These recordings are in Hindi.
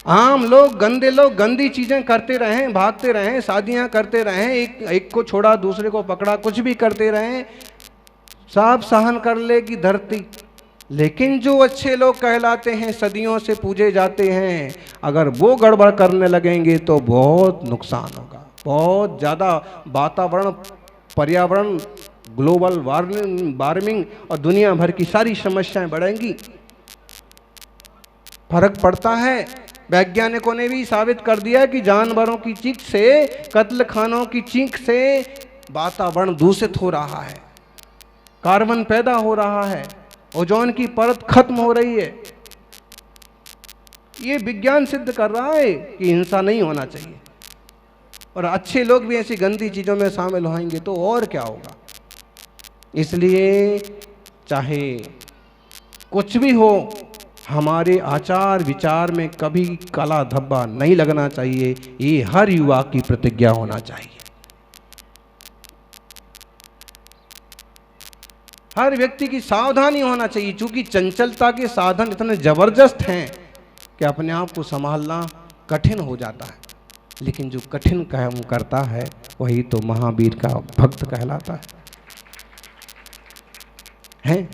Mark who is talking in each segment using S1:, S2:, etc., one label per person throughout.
S1: आम लोग, गंदे लोग गंदी चीजें करते रहें, भागते रहें, शादियां करते रहें, एक को छोड़ा दूसरे को पकड़ा, कुछ भी करते रहें, सब सहन कर लेगी धरती। लेकिन जो अच्छे लोग कहलाते हैं, सदियों से पूजे जाते हैं, अगर वो गड़बड़ करने लगेंगे तो बहुत नुकसान होगा, बहुत ज़्यादा वातावरण, पर्यावरण, ग्लोबल वार्मिंग और दुनिया भर की सारी समस्याएं बढ़ेंगी। फर्क पड़ता है। वैज्ञानिकों ने भी साबित कर दिया कि जानवरों की चीख से, कत्ल खानों की चीख से वातावरण दूषित हो रहा है, कार्बन पैदा हो रहा है, ओजोन की परत खत्म हो रही है। ये विज्ञान सिद्ध कर रहा है कि हिंसा नहीं होना चाहिए, और अच्छे लोग भी ऐसी गंदी चीजों में शामिल होंगे तो और क्या होगा। इसलिए चाहे कुछ भी हो, हमारे आचार विचार में कभी काला धब्बा नहीं लगना चाहिए, ये हर युवा की प्रतिज्ञा होना चाहिए। हर व्यक्ति की सावधानी होना चाहिए, क्योंकि चंचलता के साधन इतने जबरदस्त हैं कि अपने आप को संभालना कठिन हो जाता है। लेकिन जो कठिन काम करता है वही तो महावीर का भक्त कहलाता है?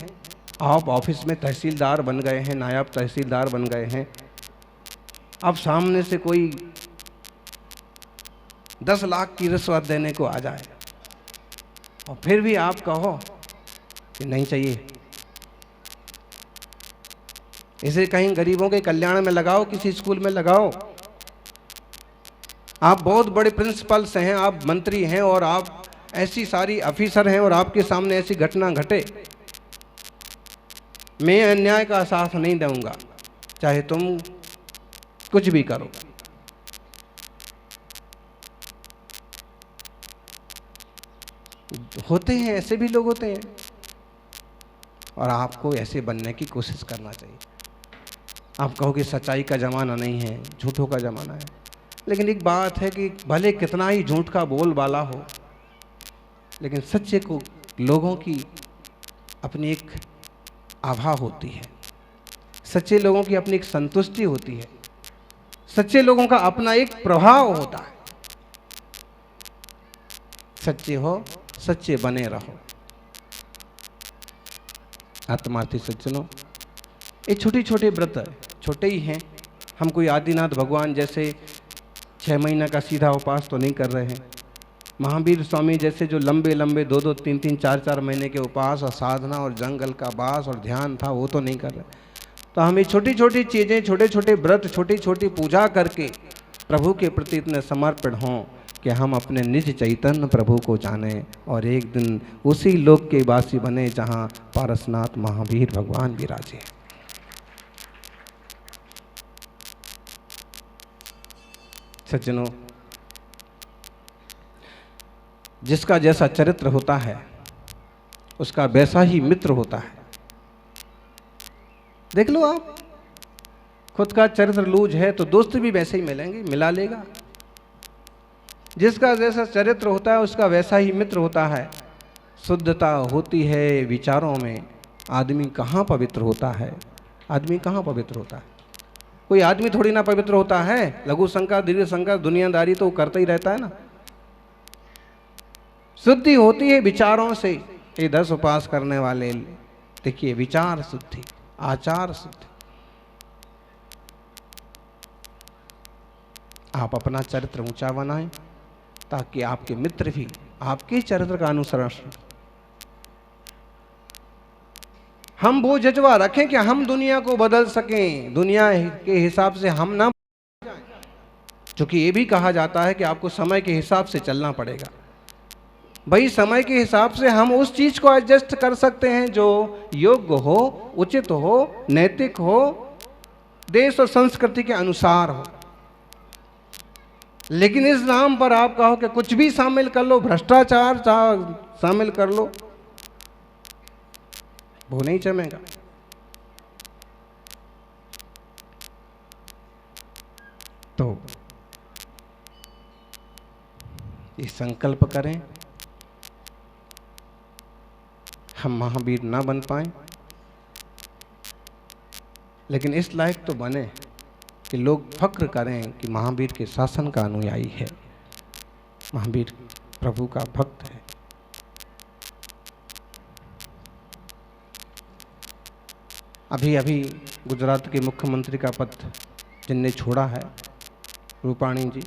S1: आप ऑफिस में तहसीलदार बन गए हैं, नायब तहसीलदार बन गए हैं, अब सामने से कोई 10 लाख की रिश्वत देने को आ जाए और फिर भी आप कहो कि नहीं चाहिए, इसे कहीं गरीबों के कल्याण में लगाओ, किसी स्कूल में लगाओ। आप बहुत बड़े प्रिंसिपल्स हैं, आप मंत्री हैं, और आप ऐसी सारी ऑफिसर हैं, और आपके सामने ऐसी घटना घटे, मैं अन्याय का साथ नहीं दूंगा, चाहे तुम कुछ भी करो। होते हैं, ऐसे भी लोग होते हैं, और आपको ऐसे बनने की कोशिश करना चाहिए। आप कहो कि सच्चाई का ज़माना नहीं है, झूठों का ज़माना है, लेकिन एक बात है कि भले कितना ही झूठ का बोलबाला हो, लेकिन सच्चे को लोगों की अपनी एक आभा होती है, सच्चे लोगों की अपनी एक संतुष्टि होती है, सच्चे लोगों का अपना एक प्रभाव होता है। सच्चे हो, सच्चे बने रहो। आत्मार्थी सज्जनों, ये छोटे छोटे व्रत छोटे ही हैं, हम कोई आदिनाथ भगवान जैसे 6 महीना का सीधा उपास तो नहीं कर रहे हैं, महावीर स्वामी जैसे जो लंबे लंबे 2-2, 3-3, 4-4 महीने के उपास और साधना और जंगल का वास और ध्यान था, वो तो नहीं कर रहे। तो हमें छोटी छोटी चीज़ें, छोटे छोटे व्रत, छोटी छोटी पूजा करके प्रभु के प्रति इतने समर्पित हों कि हम अपने निज चैतन्य प्रभु को जानें और एक दिन उसी लोक के वासी बने जहाँ पारसनाथ महावीर भगवान विराजे। सज्जनों, जिसका जैसा चरित्र होता है उसका वैसा ही मित्र होता है। देख लो, आप खुद का चरित्र लूज है तो दोस्त भी वैसे ही मिलेंगे, मिला लेगा। जिसका जैसा चरित्र होता है उसका वैसा ही मित्र होता है। शुद्धता होती है विचारों में, आदमी कहाँ पवित्र होता है? आदमी कहाँ पवित्र होता है? कोई आदमी थोड़ी ना पवित्र होता है। लघु शंका, दीर्घ शंका, दुनियादारी तो करता ही रहता है ना। शुद्धि होती है विचारों से। ये 10 उपास करने वाले देखिए, विचार शुद्धि, आचार शुद्धि। आप अपना चरित्र ऊंचा बनाएं ताकि आपके मित्र भी आपके चरित्र का अनुसरण। हम वो जज्बा रखें कि हम दुनिया को बदल सकें, दुनिया के हिसाब से हम ना, क्योंकि ये भी कहा जाता है कि आपको समय के हिसाब से चलना पड़ेगा। भाई, समय के हिसाब से हम उस चीज को एडजस्ट कर सकते हैं जो योग्य हो, उचित हो, नैतिक हो, देश और संस्कृति के अनुसार हो। लेकिन इस नाम पर आप कहो कि कुछ भी शामिल कर लो, भ्रष्टाचार शामिल कर लो, वो नहीं जमेगा। तो ये संकल्प करें हम महावीर ना बन पाए, लेकिन इस लायक तो बने कि लोग फक्र करें कि महावीर के शासन का अनुयायी है, महावीर प्रभु का भक्त है। अभी अभी गुजरात के मुख्यमंत्री का पद जिनने छोड़ा है, रूपाणी जी,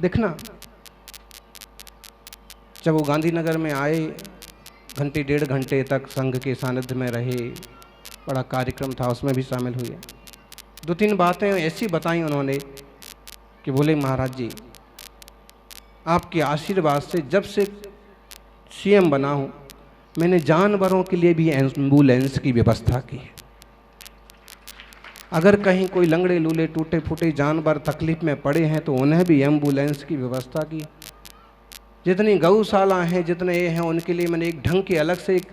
S1: देखना जब वो गांधीनगर में आए, घंटे 1.5 घंटे तक संघ के सानिध्य में रहे, बड़ा कार्यक्रम था, उसमें भी शामिल हुए। 2-3 बातें ऐसी बताई उन्होंने कि बोले महाराज जी, आपके आशीर्वाद से जब से सीएम बना हूँ, मैंने जानवरों के लिए भी एम्बुलेंस की व्यवस्था की है। अगर कहीं कोई लंगड़े लूले टूटे फूटे जानवर तकलीफ में पड़े हैं तो उन्हें भी एम्बुलेंस की व्यवस्था की। जितनी गौशाला हैं, जितने ये हैं, उनके लिए मैंने एक ढंग के अलग से एक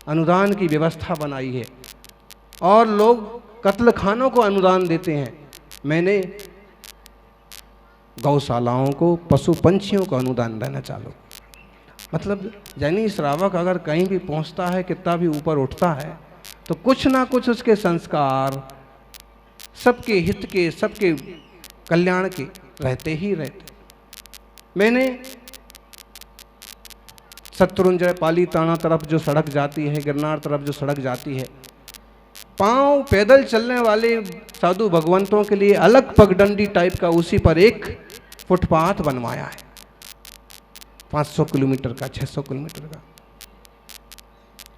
S1: अनुदान की व्यवस्था बनाई है। और लोग कत्ल खानों को अनुदान देते हैं, मैंने गौशालाओं को, पशु पंछियों को अनुदान देना चालू। मतलब जैनी श्रावक अगर कहीं भी पहुंचता है, कितना भी ऊपर उठता है, तो कुछ ना कुछ उसके संस्कार सबके हित के, सबके कल्याण के रहते ही रहते। मैंने शत्रुंजय पाली ताना तरफ जो सड़क जाती है, गिरनार तरफ जो सड़क जाती है, पांव पैदल चलने वाले साधु भगवंतों के लिए अलग पगडंडी टाइप का उसी पर एक फुटपाथ बनवाया है, 500 किलोमीटर का, 600 किलोमीटर का।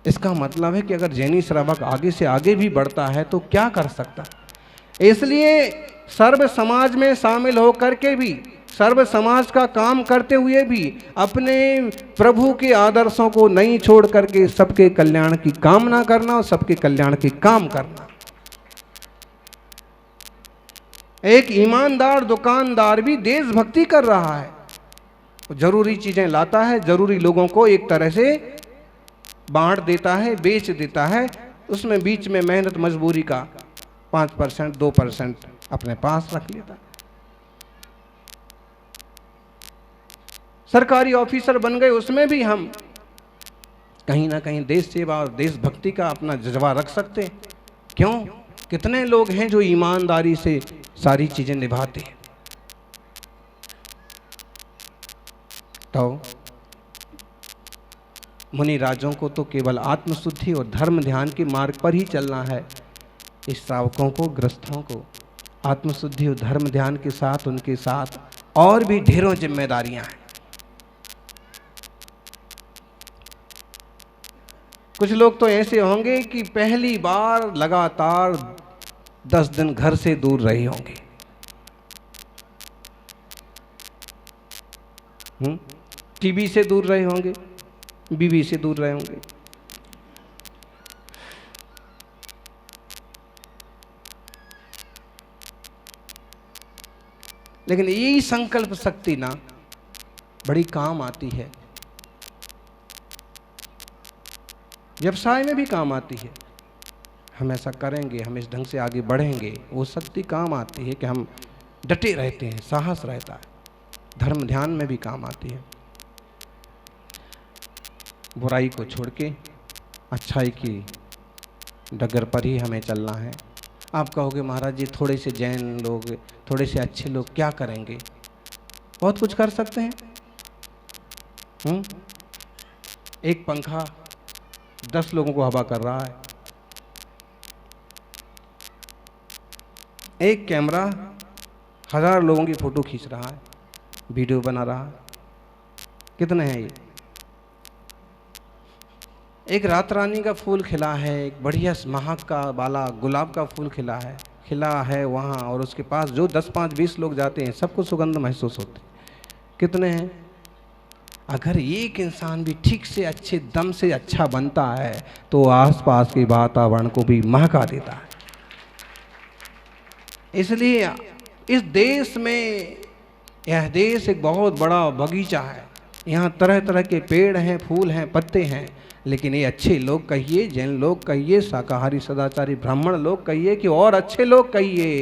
S1: इसका मतलब है कि अगर जैनी श्रावक आगे से आगे भी बढ़ता है तो क्या कर सकता। इसलिए सर्व समाज में शामिल होकर के भी, सर्व समाज का काम करते हुए भी अपने प्रभु के आदर्शों को नहीं छोड़ करके सबके कल्याण की कामना करना और सबके कल्याण के काम करना। एक ईमानदार दुकानदार भी देशभक्ति कर रहा है, जरूरी चीजें लाता है, जरूरी लोगों को एक तरह से बांट देता है, बेच देता है, उसमें बीच में मेहनत मजबूरी का 5% 2% अपने पास रख लेता है। सरकारी ऑफिसर बन गए, उसमें भी हम कहीं ना कहीं देश सेवा और देशभक्ति का अपना जज्बा रख सकते हैं। क्यों? कितने लोग हैं जो ईमानदारी से सारी चीजें निभाते हैं। तो मुनि राजों को तो केवल आत्मशुद्धि और धर्म ध्यान के मार्ग पर ही चलना है। इस श्रावकों को, गृहस्थों को आत्मशुद्धि और धर्म ध्यान के साथ, उनके साथ और भी ढेरों जिम्मेदारियां हैं। कुछ लोग तो ऐसे होंगे कि पहली बार लगातार 10 दिन घर से दूर रहे होंगे, टीवी से दूर रहे होंगे, बीवी से दूर रहे होंगे। लेकिन यही संकल्प शक्ति ना बड़ी काम आती है, व्यवसाय में भी काम आती है। हम ऐसा करेंगे, हम इस ढंग से आगे बढ़ेंगे, वो शक्ति काम आती है कि हम डटे रहते हैं, साहस रहता है। धर्म ध्यान में भी काम आती है। बुराई को छोड़ के अच्छाई की डगर पर ही हमें चलना है। आप कहोगे महाराज जी थोड़े से जैन लोग, थोड़े से अच्छे लोग क्या करेंगे? बहुत कुछ कर सकते हैं। एक पंखा 10 लोगों को हवा कर रहा है, एक कैमरा 1000 लोगों की फोटो खींच रहा है, वीडियो बना रहा है। कितने हैं ये? एक रात रानी का फूल खिला है, एक बढ़िया महक का बाला गुलाब का फूल खिला है वहाँ, और उसके पास जो 10 5 20 लोग जाते हैं सबको सुगंध महसूस होती है। कितने हैं? अगर एक इंसान भी ठीक से अच्छे दम से अच्छा बनता है तो आसपास के वातावरण को भी महका देता है। इसलिए इस देश में, यह देश एक बहुत बड़ा बगीचा है, यहाँ तरह तरह के पेड़ हैं, फूल हैं, पत्ते हैं, लेकिन ये अच्छे लोग कहिए, जैन लोग कहिए, शाकाहारी सदाचारी ब्राह्मण लोग कहिए कि और अच्छे लोग कहिए,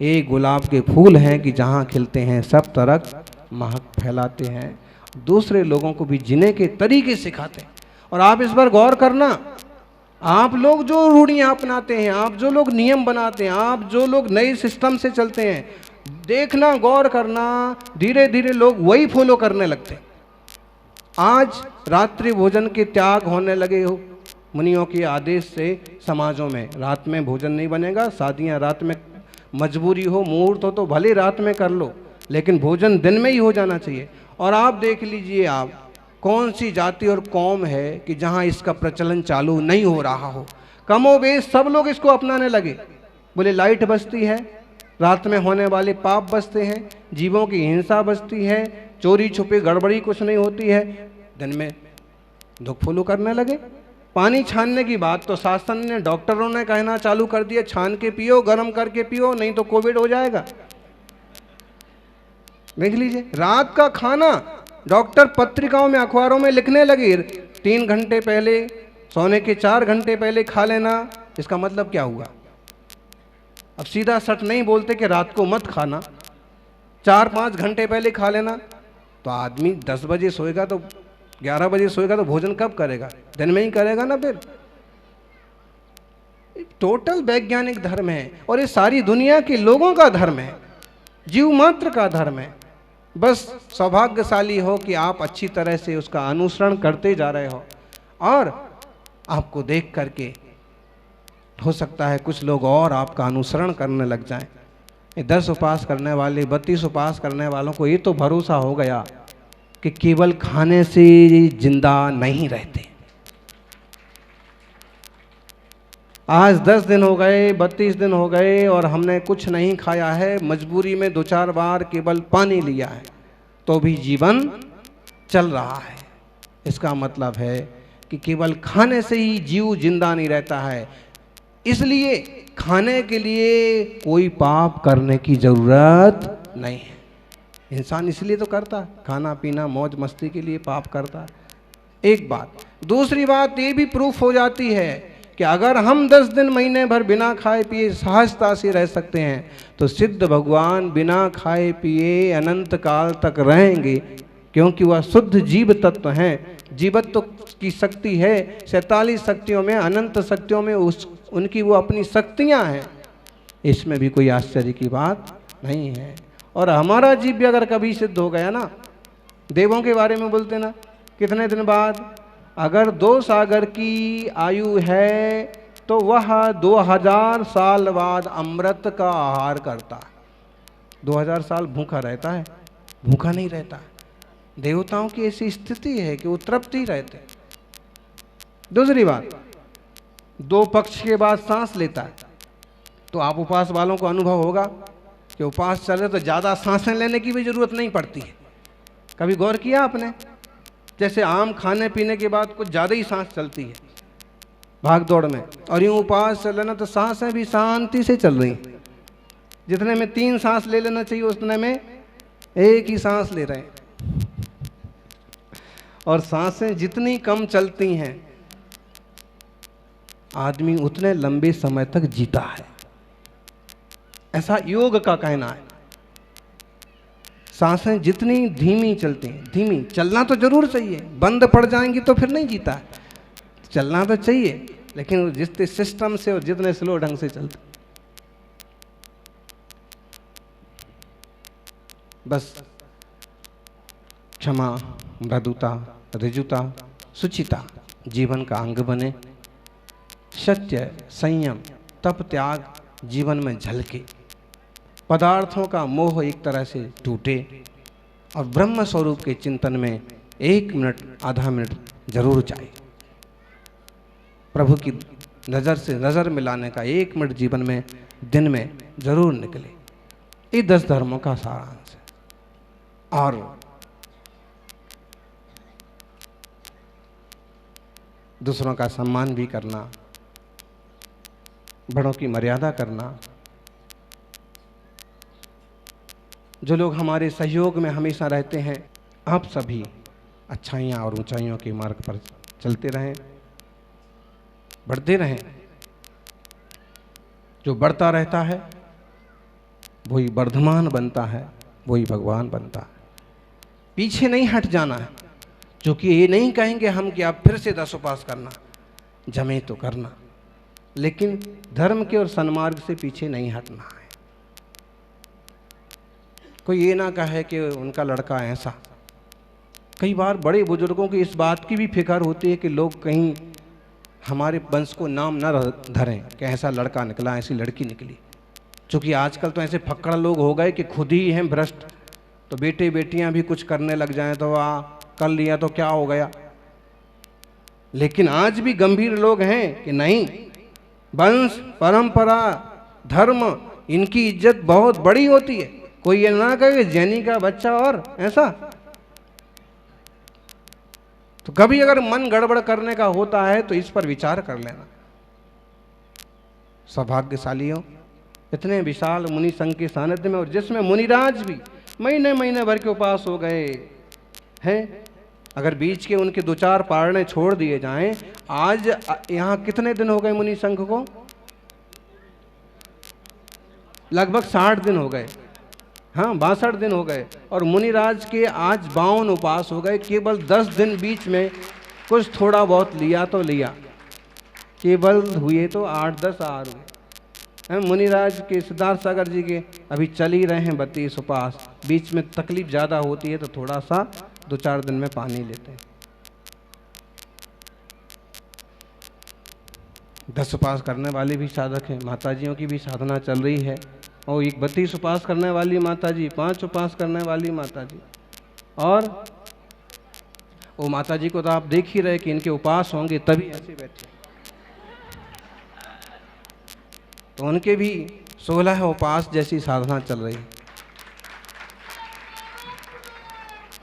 S1: ये गुलाब के फूल हैं कि जहाँ खिलते हैं सब तरफ महक फैलाते हैं, दूसरे लोगों को भी जीने के तरीके सिखाते हैं। और आप इस पर गौर करना, आप लोग जो रूढ़ियाँ अपनाते हैं, आप जो लोग नियम बनाते हैं, आप जो लोग नए सिस्टम से चलते हैं, देखना, गौर करना, धीरे धीरे लोग वही फॉलो करने लगते हैं। आज रात्रि भोजन के त्याग होने लगे हो मुनियों के आदेश से। समाजों में रात में भोजन नहीं बनेगा, शादियां रात में, मजबूरी हो, मुहूर्त हो तो भले रात में कर लो, लेकिन भोजन दिन में ही हो जाना चाहिए। और आप देख लीजिए, आप कौन सी जाति और कौम है कि जहां इसका प्रचलन चालू नहीं हो रहा हो। कमोबेश सब लोग इसको अपनाने लगे। बोले लाइट बचती है, रात में होने वाले पाप बचते हैं, जीवों की हिंसा बचती है, चोरी छुपे गड़बड़ी कुछ नहीं होती है, दिन में दुख फॉलो करने लगे। पानी छानने की बात तो शासन ने, डॉक्टरों ने कहना चालू कर दिया, छान के पियो, गर्म करके पियो, नहीं तो कोविड हो जाएगा। देख लीजिए, रात का खाना डॉक्टर पत्रिकाओं में, अखबारों में लिखने लगे, 3 घंटे पहले, सोने के 4 घंटे पहले खा लेना। इसका मतलब क्या हुआ? अब सीधा सट नहीं बोलते कि रात को मत खाना, 4-5 घंटे पहले खा लेना। तो आदमी 10 बजे सोएगा तो 11 बजे सोएगा तो भोजन कब करेगा? दिन में ही करेगा ना। फिर टोटल वैज्ञानिक धर्म है और ये सारी दुनिया के लोगों का धर्म है, जीव मात्र का धर्म है। बस सौभाग्यशाली हो कि आप अच्छी तरह से उसका अनुसरण करते जा रहे हो, और आपको देख करके हो सकता है कुछ लोग और आपका अनुसरण करने लग जाएं। 10 उपवास करने वाले, 32 उपवास करने वालों को ये तो भरोसा हो गया कि केवल खाने से जिंदा नहीं रहते। आज 10 दिन हो गए, 32 दिन हो गए और हमने कुछ नहीं खाया है, मजबूरी में 2-4 बार केवल पानी लिया है, तो भी जीवन चल रहा है। इसका मतलब है कि केवल खाने से ही जीव जिंदा नहीं रहता है। इसलिए खाने के लिए कोई पाप करने की जरूरत नहीं है। इंसान इसलिए तो करता है, खाना पीना मौज मस्ती के लिए पाप करता है। एक बात। दूसरी बात ये भी प्रूफ हो जाती है कि अगर हम 10 दिन महीने भर बिना खाए पिए सहजता से रह सकते हैं, तो सिद्ध भगवान बिना खाए पिए अनंत काल तक रहेंगे, क्योंकि वह शुद्ध जीव तत्व हैं। जीवत्व की शक्ति है 47 शक्तियों में, अनंत शक्तियों में उनकी वो अपनी शक्तियां हैं। इसमें भी कोई आश्चर्य की बात नहीं है। और हमारा जीव भी अगर कभी सिद्ध हो गया ना, देवों के बारे में बोलते ना, कितने दिन बाद, अगर 2 सागर की आयु है तो वह 2000 साल बाद अमृत का आहार करता है। 2000 साल भूखा रहता है? भूखा नहीं रहता। देवताओं की ऐसी स्थिति है कि वो तृप्त ही रहते। दूसरी बात, 2 पक्ष के बाद सांस लेता है। तो आप उपवास वालों को अनुभव होगा कि उपवास चले तो ज़्यादा सांसें लेने की भी जरूरत नहीं पड़ती है। कभी गौर किया आपने? जैसे आम खाने पीने के बाद कुछ ज़्यादा ही सांस चलती है भाग दौड़ में, और यूँ उपवास चल लेना तो सांसें भी शांति से चल रही हैं। जितने में 3 सांस ले लेना चाहिए उतने में 1 ही सांस ले रहे हैं। और सांसें जितनी कम चलती हैं, आदमी उतने लंबे समय तक जीता है, ऐसा योग का कहना है। सांसें जितनी धीमी चलती हैं, धीमी चलना तो जरूर चाहिए, बंद पड़ जाएंगी तो फिर नहीं जीता है। चलना तो चाहिए, लेकिन जितने सिस्टम से और जितने स्लो ढंग से चलते, बस क्षमा, मृदुता, ऋजुता, शुचिता जीवन का अंग बने। सत्य, संयम, तप, त्याग जीवन में झलके। पदार्थों का मोह एक तरह से टूटे और ब्रह्म स्वरूप के चिंतन में 1 मिनट, आधा मिनट जरूर जाए। प्रभु की नज़र से नज़र मिलाने का 1 मिनट जीवन में, दिन में जरूर निकले। ये 10 धर्मों का सारांश है। और दूसरों का सम्मान भी करना, बड़ों की मर्यादा करना। जो लोग हमारे सहयोग में हमेशा रहते हैं, आप सभी अच्छाइयाँ और ऊंचाइयों के मार्ग पर चलते रहें, बढ़ते रहें। जो बढ़ता रहता है वही वर्धमान बनता है, वही भगवान बनता है। पीछे नहीं हट जाना है। क्योंकि ये नहीं कहेंगे हम कि आप फिर से 10 उपवास करना, जमे तो करना, लेकिन धर्म के और सन्मार्ग से पीछे नहीं हटना है। कोई ये ना कहे कि उनका लड़का ऐसा। कई बार बड़े बुजुर्गों की इस बात की भी फिक्र होती है कि लोग कहीं हमारे वंश को नाम न धरें कि ऐसा लड़का निकला, ऐसी लड़की निकली। क्योंकि आजकल तो ऐसे फक्कड़ लोग हो गए कि खुद ही हैं भ्रष्ट, तो बेटे बेटियां भी कुछ करने लग जाएं तो कर लिया तो क्या हो गया। लेकिन आज भी गंभीर लोग हैं कि नहीं, वंश परंपरा धर्म इनकी इज्जत बहुत बड़ी होती है। कोई ये ना कहे जैनी का बच्चा और ऐसा। तो कभी अगर मन गड़बड़ करने का होता है तो इस पर विचार कर लेना। सौभाग्यशालियों, इतने विशाल मुनि संघ के सानिध्य में, और जिसमें मुनिराज भी महीने महीने भर के उपास हो गए हैं। अगर बीच के उनके 2-4 पारने छोड़ दिए जाएं, आज यहाँ कितने दिन हो गए मुनि संघ को? लगभग 60 दिन हो गए। हाँ, 62 दिन हो गए। और मुनिराज के आज 52 उपास हो गए। केवल 10 दिन बीच में कुछ थोड़ा बहुत लिया तो लिया, केवल हुए तो 8-10 आर हुए। मुनिराज के सिद्धार्थ सागर जी के अभी चल ही रहे हैं 32 उपास। बीच में तकलीफ ज़्यादा होती है तो थोड़ा सा 2-4 दिन में पानी लेते हैं। 10 उपास करने वाले भी साधक हैं, माताजियों की भी साधना चल रही है। और एक 32 उपास करने वाली माताजी, 5 उपास करने वाली माताजी, और वो माताजी को तो आप देख ही रहे कि इनके उपास होंगे तभी ऐसे बैठे। तो उनके भी 16 उपास जैसी साधना चल रही है।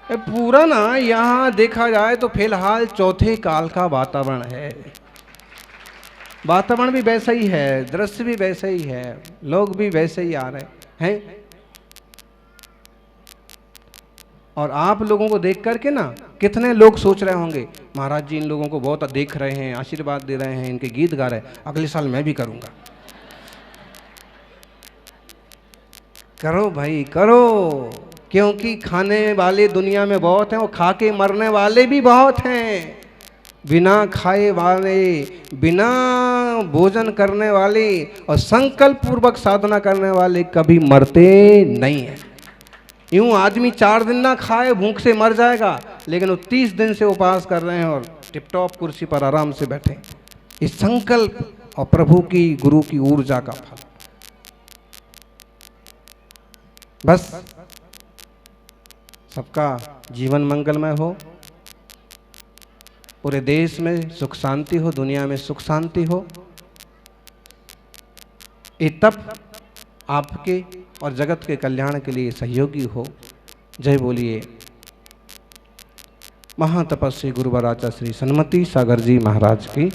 S1: पूरा ना यहाँ देखा जाए तो फिलहाल चौथे काल का वातावरण है। वातावरण भी वैसा ही है, दृश्य भी वैसे ही है, लोग भी वैसे ही आ रहे हैं। और आप लोगों को देख करके ना कितने लोग सोच रहे होंगे महाराज जी इन लोगों को बहुत देख रहे हैं, आशीर्वाद दे रहे हैं, इनके गीत गा रहे हैं, अगले साल मैं भी करूंगा। करो भाई करो, क्योंकि खाने वाले दुनिया में बहुत हैं और खा के मरने वाले भी बहुत हैं। बिना खाए वाले, बिना भोजन करने वाले और संकल्प पूर्वक साधना करने वाले कभी मरते नहीं हैं। यूं आदमी 4 दिन ना खाए भूख से मर जाएगा, लेकिन वो 30 दिन से उपवास कर रहे हैं और टिपटॉप कुर्सी पर आराम से बैठे। इस संकल्प और प्रभु की गुरु की ऊर्जा का फल। बस सबका जीवन मंगलमय हो, पूरे देश में सुख शांति हो, दुनिया में सुख शांति हो। ये तप आपके और जगत के कल्याण के लिए सहयोगी हो। जय बोलिए महातपस्वी गुरुवर आचार्य श्री सन्मति सागर जी महाराज की।